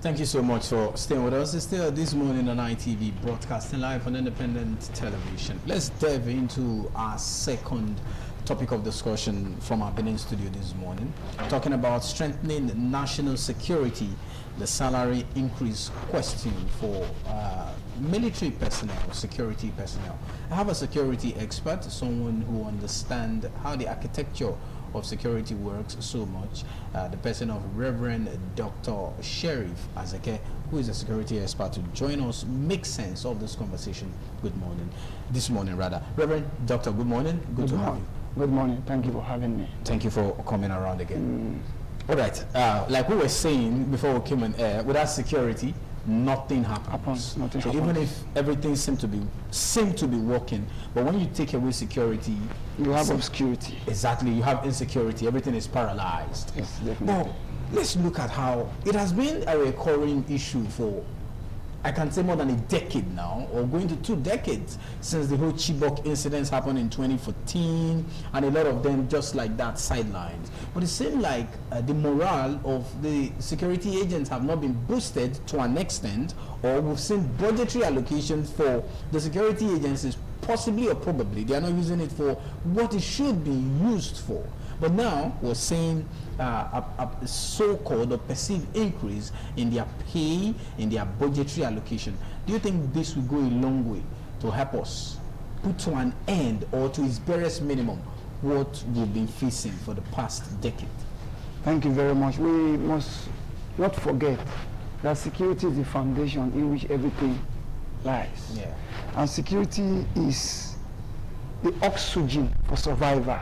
Thank you so much for staying with us. It's still this morning on ITV, broadcasting live on independent television. Let's dive into our second topic of discussion from our Benin studio this morning, talking about strengthening national security, the salary increase question for military personnel, security personnel. I have a security expert, someone who understands how the architecture of security works so much, the person of Reverend Dr. Sheriff Azeke, who is a security expert, to join us, make sense of this conversation. Good morning. This morning, rather. Reverend Doctor, good morning. Good to have you. Good morning. Thank you for having me. Thank you for coming around again. All right. Like we were saying before we came on air, without security, nothing happens. Nothing so happens. Even if everything seemed to be working, but when you take away security, you have obscurity. Exactly, you have insecurity. Everything is paralyzed. Yes, definitely. Now, let's look at how it has been a recurring issue for, I can say, more than a decade now, or going to 2 decades, since the whole Chibok incidents happened in 2014, and a lot of them just like that sidelined. But it seems like the morale of the security agents have not been boosted to an extent, or we've seen budgetary allocations for the security agencies, possibly or probably they are not using it for what it should be used for. But now we're seeing a so-called or perceived increase in their pay, in their budgetary allocation. Do you think this will go a long way to help us put to an end, or to its barest minimum, what we've been facing for the past decade? Thank you very much. We must not forget that security is the foundation in which everything lies. Yeah. And security is the oxygen for survival.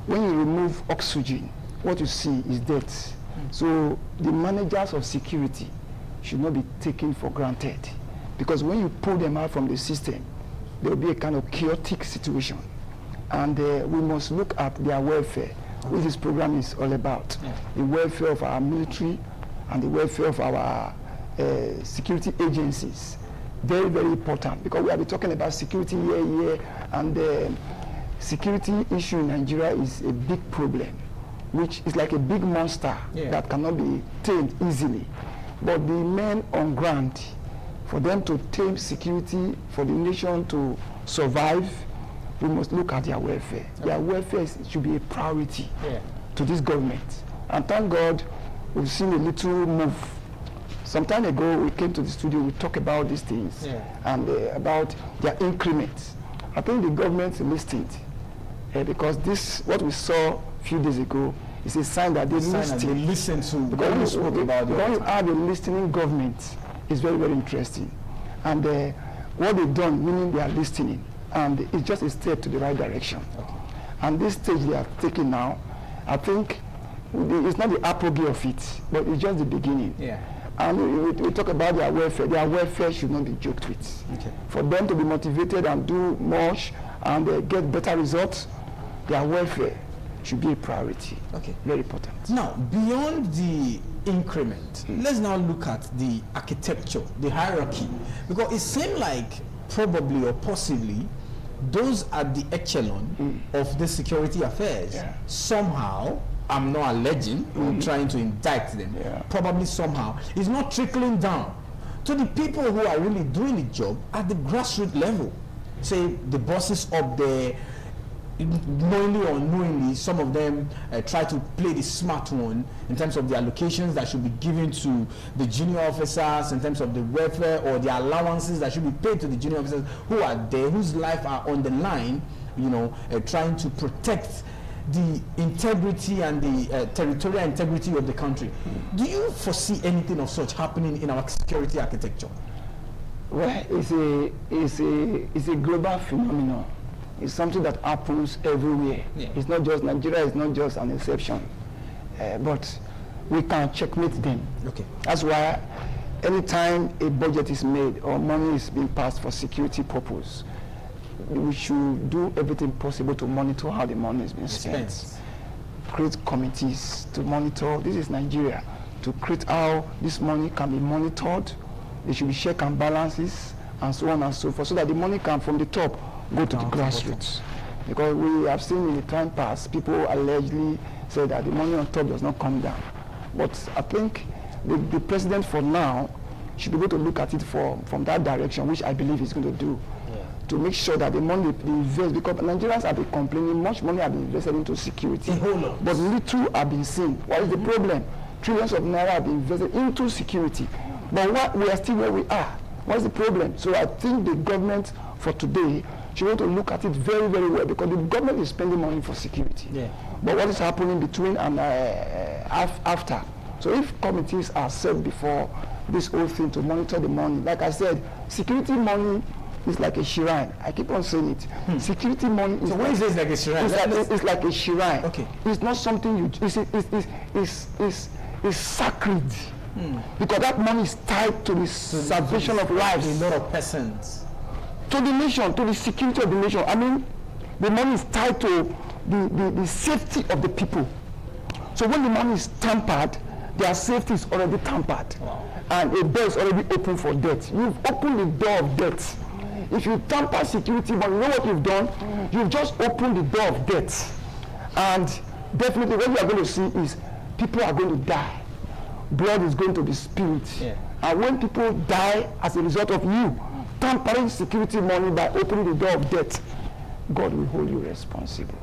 When you remove oxygen, what you see is death. So the managers of security should not be taken for granted, because when you pull them out from the system, there will be a kind of chaotic situation. And we must look at their welfare, which this program is all about. The welfare of our military and the welfare of our security agencies. Very, very important, because we have been talking about security here, and the security issue in Nigeria is a big problem, which is like a big monster that cannot be tamed easily. But the men on ground, for them to tame security, for the nation to survive, we must look at their welfare. Their welfare should be a priority to this government. And thank God, we've seen a little move. Some time ago, we came to the studio, we talked about these things and about their increments. I think the government listened, because this, what we saw a few days ago, is a sign that they listen to. Because when you have a listening government, it's very, very interesting. And what they've done, meaning they are listening, and it's just a step to the right direction. And this stage they are taking now, I think it's not the apogee of it, but it's just the beginning. And we talk about their welfare should not be joked with. For them to be motivated and do much and get better results, their welfare should be a priority. Very important. Now, beyond the increment, let's now look at the architecture, the hierarchy, because it seems like probably or possibly those at the echelon of the security affairs somehow, I'm not alleging, I'm trying to indict them, probably somehow, it's not trickling down to the people who are really doing the job at the grassroots level. Say the bosses up there, knowingly or unknowingly, some of them try to play the smart one in terms of the allocations that should be given to the junior officers, in terms of the welfare or the allowances that should be paid to the junior officers who are there, whose life are on the line, you know, trying to protect the integrity and the territorial integrity of the country. Do you foresee anything of such happening in our security architecture? Well, it's a global phenomenon. It's something that happens everywhere. It's not just Nigeria, it's not just an exception. But we can checkmate them. That's why anytime a budget is made or money is being passed for security purpose, we should do everything possible to monitor how the money is being spent. Create committees to monitor. This is Nigeria. To create how this money can be monitored. There should be check and balances and so on and so forth, so that the money can from the top go to the grassroots. Because we have seen in the time past, people allegedly say that the money on top does not come down. But I think the president for now should be able to look at it from that direction, which I believe he's going to do, to make sure that the money they invest, because Nigerians have been complaining, much money have been invested into security, but little have been seen. What is the problem? Trillions of naira have been invested into security, but we are still where we are. What's the problem? So I think the government for today should want to look at it very, very well, because the government is spending money for security. But what is happening between and after? So if committees are set before this whole thing to monitor the money, like I said, security money is like a shrine. I keep on saying it. Security money is. So when is this like a shrine? It's like a shrine. Okay. It's not something you. It's sacred. Because that money is tied to the salvation of lives. A lot of persons. To the nation, to the security of the nation. I mean, the money is tied to the safety of the people. So when the money is tampered, their safety is already tampered. Wow. And a door is already open for death. You've opened the door of death. If you tamper security money, you know what you've done? You've just opened the door of death. And definitely what you are going to see is people are going to die. Blood is going to be spilled. And when people die as a result of you tampering security money by opening the door of death, God will hold you responsible.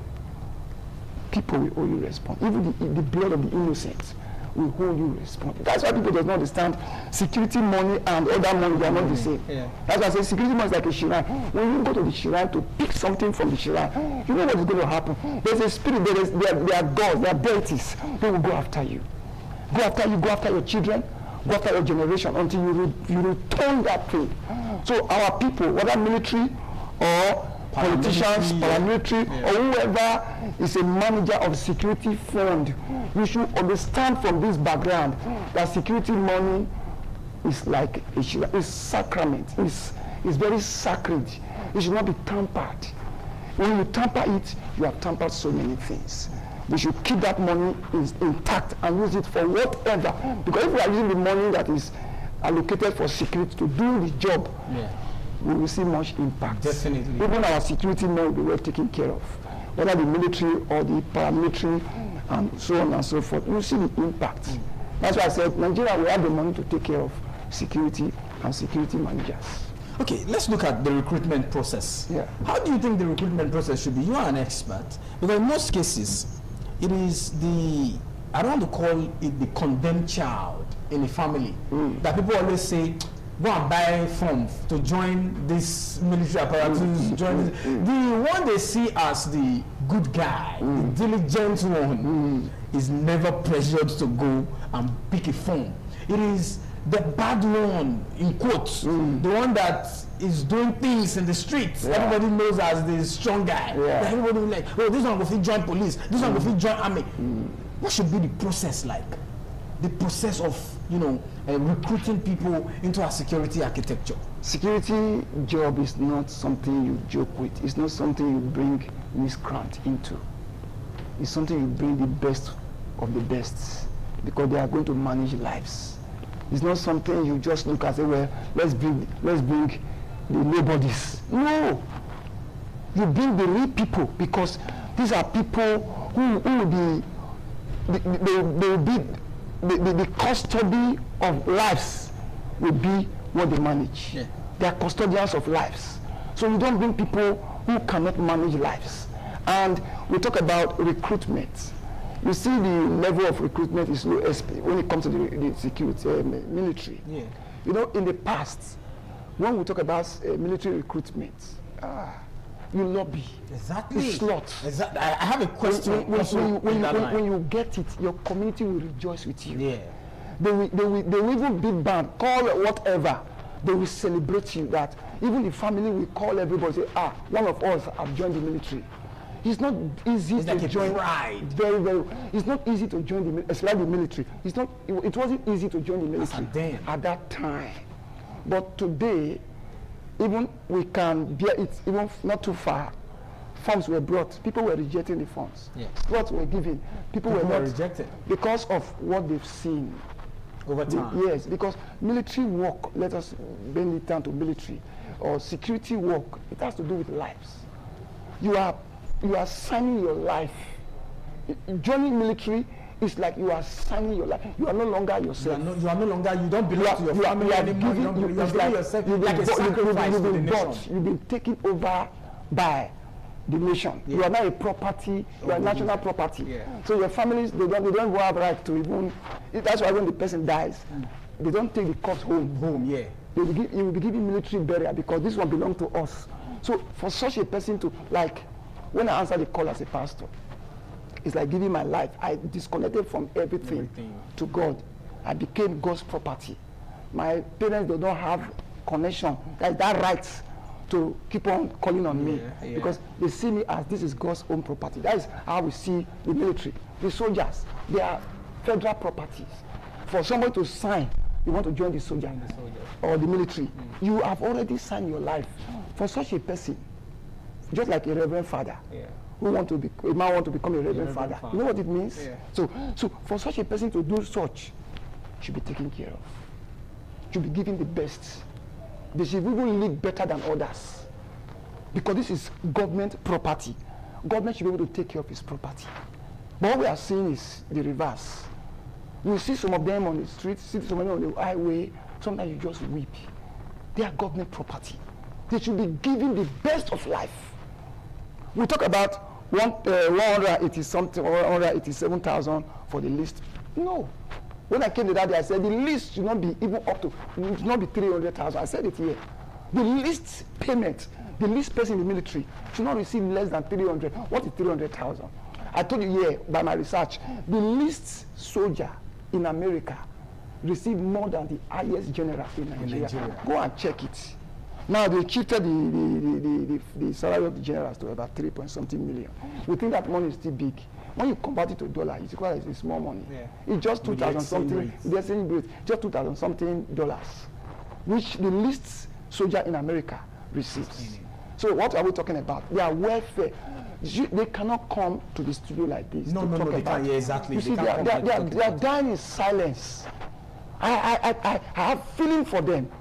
People will hold you responsible. Even the blood of the innocent will hold you responsible. That's why people don't understand security money and other money, they are not the same. That's why I say security money is like a shrine. When you go to the shrine to pick something from the shrine, you know what is going to happen. There's a spirit, there are gods, there are deities. They will go after you. Go after you, go after your children, go after your generation until you return that thing. So our people, whether military or politicians, paramilitary, or whoever is a manager of security fund, you should understand from this background that security money is like a sacrament. It's very sacred. It should not be tampered. When you tamper it, you have tampered so many things. We should keep that money intact and use it for whatever. Because if we are using the money that is allocated for security to do the job, we will see much impact. Definitely. Even our security money will be well taken care of. Whether the military or the paramilitary and so on and so forth, you will see the impact. That's why I said Nigeria will have the money to take care of security and security managers. Okay, let's look at the recruitment process. How do you think the recruitment process should be? You are an expert. Because in most cases, it is I don't want to call it the condemned child in a family. That people always say, go and buy form to join this military apparatus, join this. The one they see as the good guy, the diligent one, is never pressured to go and pick a form. It is the bad one, in quotes, the one that is doing things in the streets. Everybody knows as the strong guy. Everybody will like, oh, this one will fit join police, this one will fit join army. What should be the process like? The process of, recruiting people into our security architecture. Security job is not something you joke with. It's not something you bring miscreant into. It's something you bring the best of the best, because they are going to manage lives. It's not something you just look and say, well, let's bring the nobodies. No, you bring the real people, because these are people who will be the custody of lives will be what they manage. They are custodians of lives. So you don't bring people who cannot manage lives. And we talk about recruitment. You see the level of recruitment is low when it comes to the security, military. In the past, when we talk about military recruitment, you lobby. Exactly. It's slot. Exactly. I have a question. When you get it, your community will rejoice with you. They will even big band, call whatever. They will celebrate you. That even the family will call everybody, say, one of us have joined the military. It's not easy to join. Pride. Very, very. It's not easy to join especially the military. It wasn't easy to join the military at that time. But today, even we can bear it, even not too far. Forms were brought. People were rejecting the forms. Slots were given. People were not rejected because of what they've seen over time. Yes, because military work, let us bend it down to military, or security work, it has to do with lives. You are signing your life. Joining military It's like you are signing your life. You are no longer yourself. You are no longer, you don't belong to your family anymore. You are giving yourself like a sacrifice to the nation. You've been taken over by the nation. You are now a property, you are national property. So your families, they don't have right to even, that's why when the person dies, they don't take the corpse home. You will be given military burial because this one belongs to us. So for such a person to, like, when I answer the call as a pastor, it's like giving my life. I disconnected from everything to God. I became God's property. My parents, they don't have connection, that right to keep on calling on me because they see me as this is God's own property. That is how we see the military. The soldiers, they are federal properties. For somebody to sign, you want to join the soldier or the military, you have already signed your life. For such a person, just like a reverend father, who want to be, a man want to become a reverend father. You know what it means? So for such a person to do such, should be taken care of. Should be given the best. They should even live better than others. Because this is government property. Government should be able to take care of his property. But what we are seeing is the reverse. We see some of them on the streets, see some of them on the highway, sometimes you just weep. They are government property. They should be given the best of life. We talk about 180 something or 187,000 for the list. No. When I came to that day, I said the list should not be even up to, it should not be 300,000. I said it here. The least payment, the least person in the military should not receive less than 300. What is 300,000? I told you here by my research, the least soldier in America received more than the highest general in Nigeria. Go and check it. Now they shifted the salary of the generals to about 3-point-something million. We think that money is still big. When you convert it to dollar, it's quite a small money. It's just 2,000 something. The exchange rate, just 2,000 something dollars, which the least soldier in America receives. So what are we talking about? Their welfare. They cannot come to the studio like this. No, they can't. exactly. You see, they are dying in silence. I have feeling for them.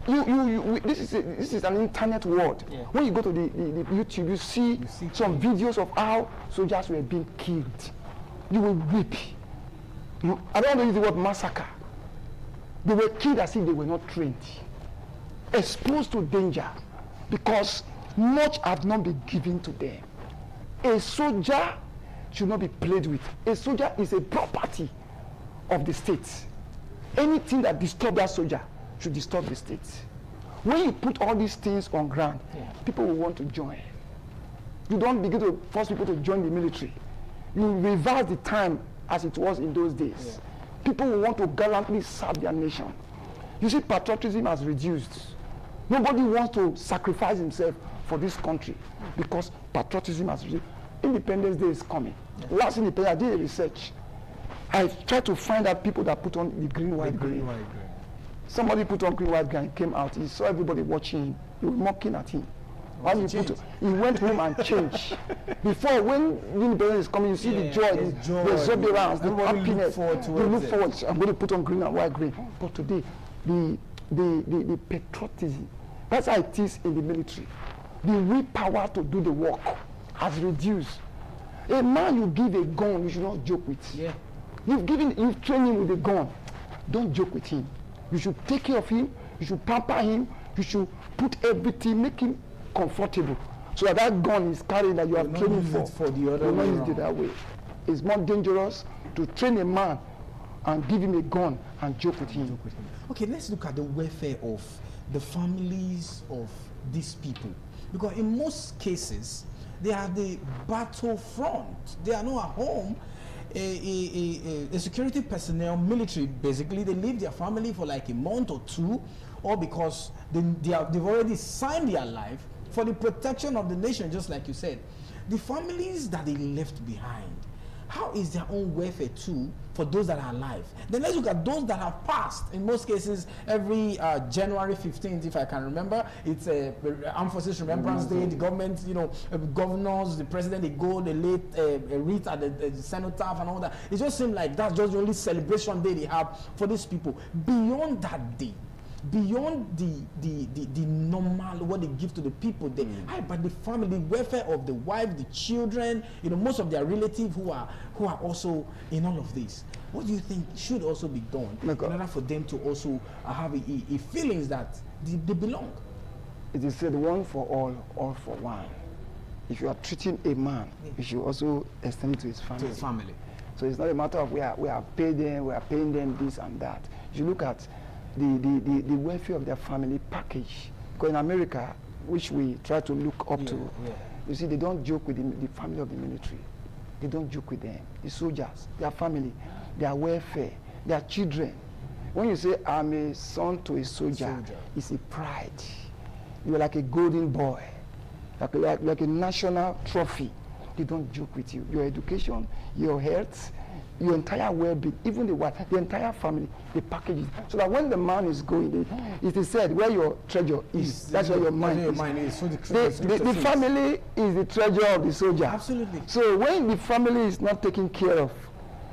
This is an internet world. When you go to the YouTube, you see some videos of how soldiers were being killed. You will weep. I don't want to use the word massacre. They were killed as if they were not trained, exposed to danger, because much had not been given to them. A soldier should not be played with. A soldier is a property of the state. Anything that disturbs that soldier should disturb the state. When you put all these things on ground, people will want to join. You don't begin to force people to join the military. You reverse the time as it was in those days. People will want to gallantly serve their nation. You see, patriotism has reduced. Nobody wants to sacrifice himself for this country because patriotism has reduced. Independence Day is coming. Last Independence Day, I did a research. I tried to find out people that put on the green, white, green. Somebody put on green, white, green, came out. He saw everybody watching him. They were mocking at him. He went home and changed. Before, when independence is coming, you see the joy, the exuberance, the happiness. You look forward. I'm going to put on green and white, green. But today, the patriotism, that's how it is in the military. The willpower to do the work has reduced. A man you give a gun, you should not joke with. You've trained him with a gun. Don't joke with him. You should take care of him. You should pamper him. You should put everything, make him comfortable, so that gun is carrying that you have trained for the other way. Use it that way. It's more dangerous to train a man and give him a gun and joke with him. Okay, let's look at the welfare of the families of these people, because in most cases they are the battlefront. They are not at home. A security personnel, military, basically, they leave their family for like a month or two, or because they've already signed their life for the protection of the nation, just like you said. The families that they left behind, how is their own welfare too for those that are alive? Then let's look at those that have passed. In most cases, every January 15th, if I can remember, it's a Armed Forces Remembrance Day. The government, governors, the president, they go, they lay a wreath at the cenotaph and all that. It just seems like that's just the only celebration day they have for these people. Beyond that day, beyond the normal what they give to the people, but the family, the welfare of the wife, the children, most of their relatives who are also in all of this. What do you think should also be done in order for them to also have a feelings that they belong? It is said, one for all for one. If you are treating a man, you should also extend it to his family. So it's not a matter of we are paying them this and that. You look at the welfare of their family package. Because in America, which we try to look up to, you see, they don't joke with the family of the military. They don't joke with them. The soldiers, their family, their welfare, their children. When you say, I'm a son to a soldier, it's a pride. You're like a golden boy, like a national trophy. They don't joke with you. Your education, your health, your entire well-being, even the wife, the entire family, the packages. So that when the man is going, it is said, where your treasure is, that's where your mind is. So the family is the treasure of the soldier. Absolutely. So when the family is not taken care of,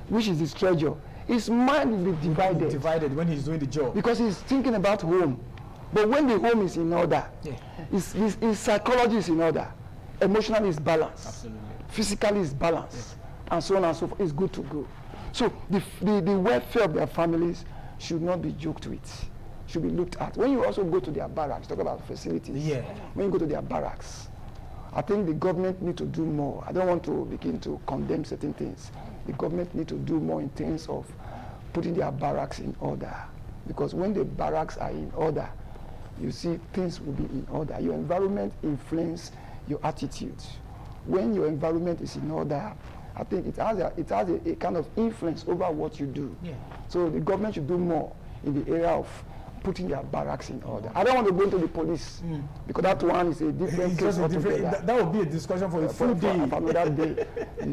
which is his treasure, his mind will be divided. Divided when he's doing the job. Because he's thinking about home. But when the home is in order, his psychology is in order, emotionally is balanced. Absolutely. Physically is balanced, and so on and so forth. It's good to go. So the welfare of their families should not be joked with, should be looked at. When you also go to their barracks, talk about facilities. When you go to their barracks, I think the government need to do more. I don't want to begin to condemn certain things. The government need to do more in terms of putting their barracks in order. Because when the barracks are in order, you see things will be in order. Your environment influences your attitude. When your environment is in order, I think it has a kind of influence over what you do. So the government should do more in the area of putting their barracks in order. I don't want to go into the police because that one is a different case altogether. That would be a discussion for a full day. For another day.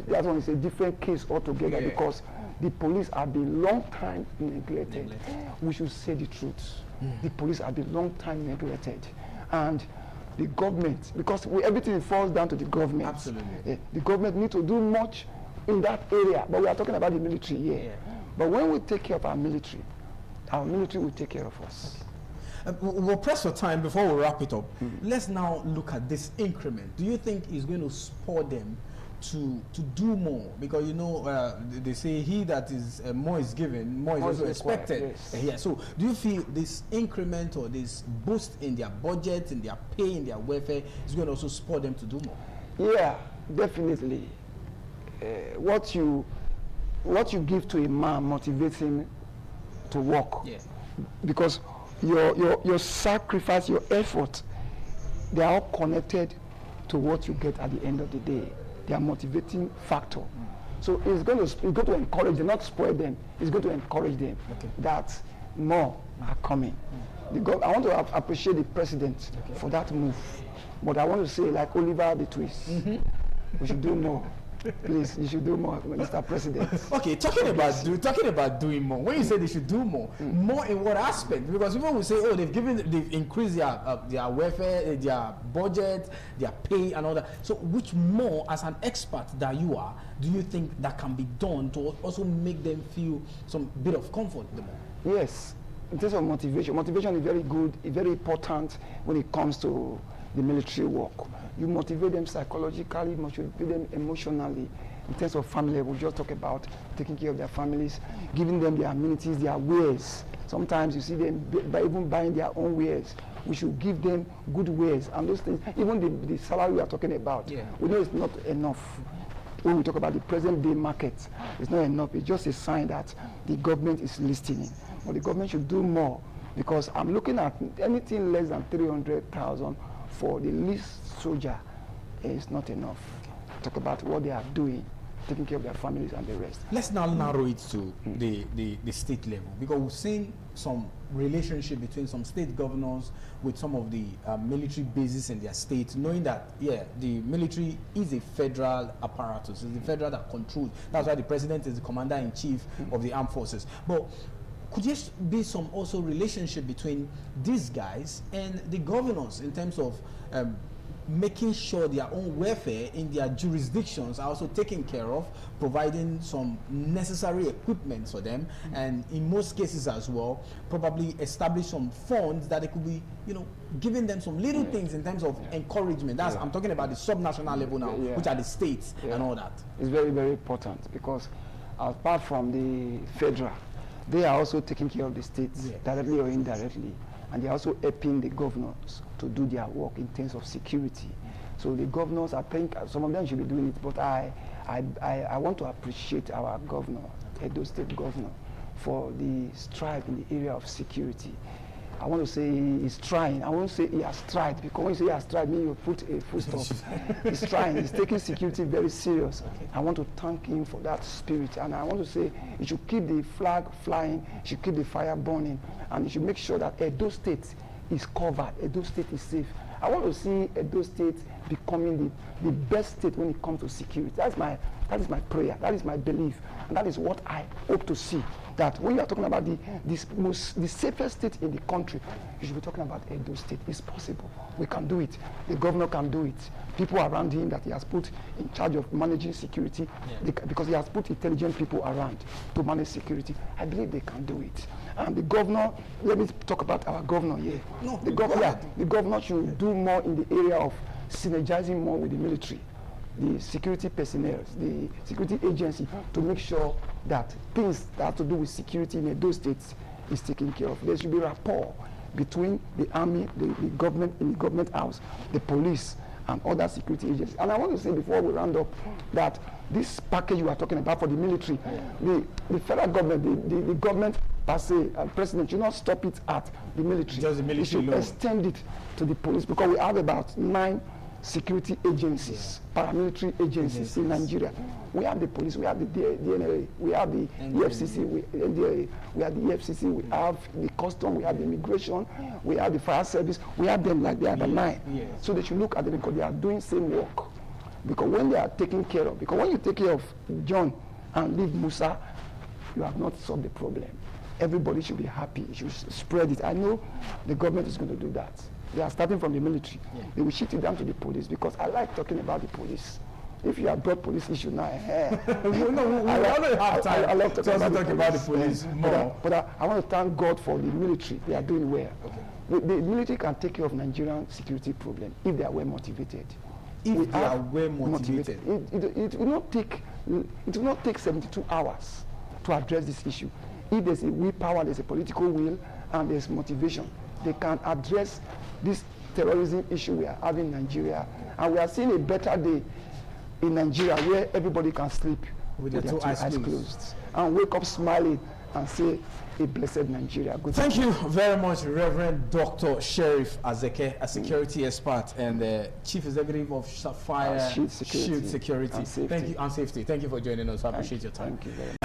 That one is a different case altogether because the police have been long time neglected. We should say the truth. The police have been long time neglected. And the government, because everything falls down to the government. Absolutely. The government needs to do much in that area, but we are talking about the military here. But when we take care of our military will take care of us. We'll press for time before we wrap it up. Let's now look at this increment. Do you think it's going to spur them to do more? Because they say he that is more is given, more is also expected. So do you feel this increment or this boost in their budget, in their pay, in their welfare is going to also spur them to do more? Yeah, definitely. What you give to a man motivates him to work. Because your sacrifice, your effort, they are all connected to what you get at the end of the day. They are motivating factor. So it's going to encourage them, not spoil them. It's going to encourage them that more are coming. I want to appreciate the president for that move. But I want to say, like Oliver the Twist, we should do more. Please, you should do more, Mr. President. Okay, talking about doing more. When you say they should do more, more in what aspect? Because people will say, oh, they've increased their welfare, their budget, their pay, and all that. So, which more, as an expert that you are, do you think that can be done to also make them feel some bit of comfort? Yes, in terms of motivation is very good, very important when it comes to the military work. You motivate them psychologically, motivate them emotionally. In terms of family, we just talk about taking care of their families, giving them their amenities, their wares. Sometimes you see them even buying their own wares. We should give them good wares and those things. Even the salary we are talking about, we know it's not enough. When we talk about the present day market, it's not enough. It's just a sign that the government is listening. But the government should do more, because I'm looking at anything less than 300,000 for the least soldier is not enough. Talk about what they are doing, taking care of their families and the rest. Let's now narrow it to the state level, because we've seen some relationship between some state governors with some of the military bases in their state, knowing that, the military is a federal apparatus. It's the federal that controls. That's why the president is the commander-in-chief of the armed forces. But could there be some also relationship between these guys and the governors in terms of making sure their own welfare in their jurisdictions are also taken care of, providing some necessary equipment for them, and in most cases as well, probably establish some funds that they could be, you know, giving them some little things in terms of encouragement. That's I'm talking about the subnational level now, which are the states and all that. It's very, very important, because apart from the federal, they are also taking care of the states directly or indirectly, and they're also helping the governors to do their work in terms of security. So the governors, I think some of them should be doing it, but I want to appreciate our governor, Edo State Governor, for the strive in the area of security. I want to say he's trying. I won't say he has tried, because when you say he has tried, mean you put a full stop. He's trying. He's taking security very serious. I want to thank him for that spirit, and I want to say he should keep the flag flying, he should keep the fire burning, and he should make sure that Edo State is covered, Edo State is safe. I want to see Edo State becoming the best state when it comes to security. That is my prayer, that is my belief, and that is what I hope to see. That when you are talking about the safest state in the country, you should be talking about Edo State. It's possible. We can do it. The governor can do it. People around him that he has put in charge of managing security, because he has put intelligent people around to manage security, I believe they can do it. And the governor, let me talk about our governor here. The governor should do more in the area of synergizing more with the military, the security personnel, the security agency, to make sure that things that have to do with security in those states is taken care of. There should be rapport between the army, the government in the government house, the police, and other security agencies. And I want to say before we round up that this package you are talking about for the military, the federal government, the government per se, president should not stop it at the military. Just the military should alone. Extend it to the police, because we have about 9 security agencies, paramilitary agencies in Nigeria. We have the police, we have the DNA, we have the EFCC, we have the EFCC, we have the custom, we have the immigration, we have the fire service. We have them like they are the 9. So they should look at them, because they are doing same work. Because when they are taken care of, because when you take care of John and leave Musa, you have not solved the problem. Everybody should be happy. You should spread it. I know the government is going to do that. They are starting from the military. They will shift it down to the police, because I like talking about the police. If you have brought police issue now, I love talking about the police more. But I want to thank God for the military. They are doing well. The military can take care of Nigerian security problem if they are well motivated. If they are well motivated. It will not take 72 hours to address this issue. If there's a willpower, there's a political will, and there's motivation, they can address this terrorism issue we are having in Nigeria. And we are seeing a better day in Nigeria where everybody can sleep with their two eyes closed and wake up smiling and say, a blessed Nigeria. Thank you very much, Reverend Dr. Sheriff Azeke, a security expert and the Chief Executive of Fire Shield Security. And safety. Thank you, and safety. Thank you for joining us. I appreciate your time. Thank you very much.